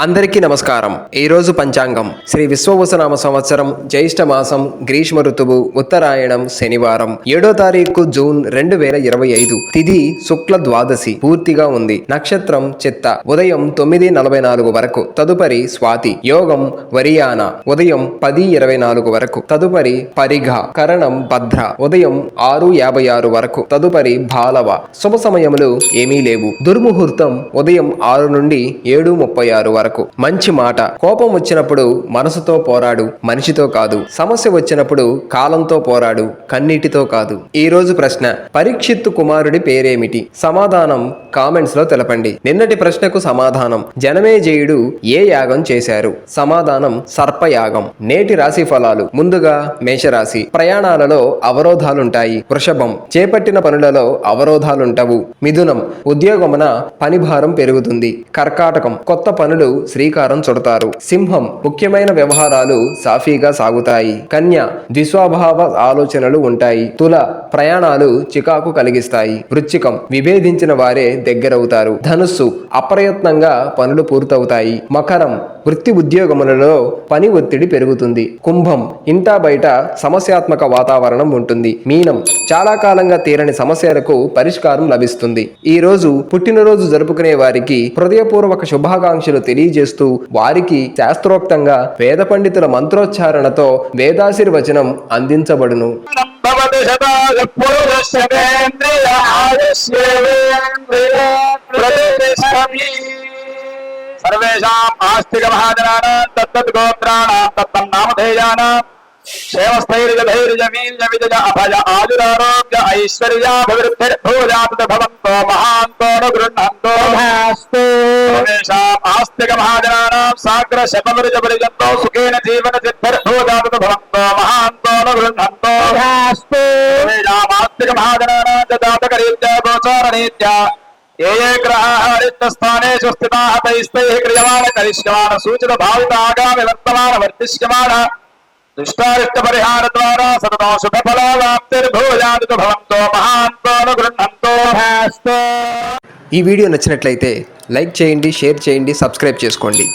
అందరికీ నమస్కారం. ఈరోజు పంచాంగం శ్రీ విశ్వవసునామ సంవత్సరం జ్యేష్ఠ మాసం గ్రీష్మ ఋతువు ఉత్తరాయణం శనివారం 7వ తారీఖు జూన్ 2025 తిథి శుక్ల ద్వాదశి పూర్తిగా ఉంది. నక్షత్రం చిత్త ఉదయం 9:44 వరకు, తదుపరి స్వాతి. యోగం వరియాన ఉదయం 10:24 వరకు, తదుపరి పరిఘ. కరణం భద్ర ఉదయం 6:56 వరకు, తదుపరి బాలవ. శుభ సమయములు ఏమీ లేవు. దుర్ముహూర్తం ఉదయం 6 నుండి 7:36 వరకు. మంచి మాట. కోపం వచ్చినప్పుడు మనసుతో పోరాడు, మనిషితో కాదు. సమస్య వచ్చినప్పుడు కాలంతో పోరాడు, కన్నీటితో కాదు. ఈ రోజు ప్రశ్న: పరీక్షిత్తు కుమారుడి పేరేమిటి? సమాధానం కామెంట్స్ లో తెలపండి. నిన్నటి ప్రశ్నకు సమాధానం: జనమేజయుడు ఏ యాగం చేశారు? సమాధానం సర్పయాగం. నేటి రాశి ఫలాలు: ముందుగా మేషరాశి. ప్రయాణాలలో అవరోధాలుంటాయి. వృషభం, చేపట్టిన పనులలో అవరోధాలుంటవు. మిథునం, ఉద్యోగమున పనిభారం పెరుగుతుంది. కర్కాటకం, కొత్త పనులు శ్రీకారం చుడతారు. సింహం, ముఖ్యమైన వ్యవహారాలు సాఫీగా సాగుతాయి. కన్య, ద్విస్వభావ ఆలోచనలు ఉంటాయి. తుల, ప్రయాణాలు చికాకు కలిగిస్తాయి. వృశ్చికం, విభేదించిన వారే దగ్గరవుతారు. ధనుస్సు, అప్రయత్నంగా పనులు పూర్తవుతాయి. మకరం, వృత్తి ఉద్యోగములలో పని ఒత్తిడి పెరుగుతుంది. కుంభం, ఇంటా బయట సమస్యాత్మక వాతావరణం ఉంటుంది. మీనం, చాలా కాలంగా తీరని సమస్యలకు పరిష్కారం లభిస్తుంది. ఈ రోజు పుట్టినరోజు జరుపుకునే వారికి హృదయపూర్వక శుభాకాంక్షలు తెలియజేస్తూ వారికి శాస్త్రోక్తంగా వేద పండితుల మంత్రోచ్చారణతో వేదాశీర్వచనం అందించబడును. सर्वेषाम् आस्तिक महाजनानां तत्तत् गोत्राणां तत्तं नामधेयानां क्षेमस्थैर्यधैर्यवीर्यविजय अभय आयुरारोग्य ऐश्वर्याभिवृद्धिर्भूयात् भवन्तो महान्तो न गृह्णन्तो भास्तु। सर्वेषाम् आस्तिक महाजनानां साग्र शतवर्षपर्यन्तो सुखेन जीवन सिद्धिर्भूयात् भवन्तो महान्तो न गृह्णन्तो भास्तु। सर्वेषाम् आस्तिक महाजनानां जातकरीत्या गोचाररीत्या ये ये ग्रहाः रिक्तस्थानेषु स्थिताः तैस्तैः क्रियमाण करिष्यमाण सूचित भावित आगामि वर्तमान वर्तिष्यमाण दुष्टारिष्ट परिहार द्वारा सततो शुभ फलाप्तिर्भूयात् भवन्तो महान्तो न गृह्णन्तो भास्तु। ఈ వీడియో నచ్చినట్లయితే లైక్ చేయండి, షేర్ చేయండి, సబ్స్క్రైబ్ చేసుకోండి.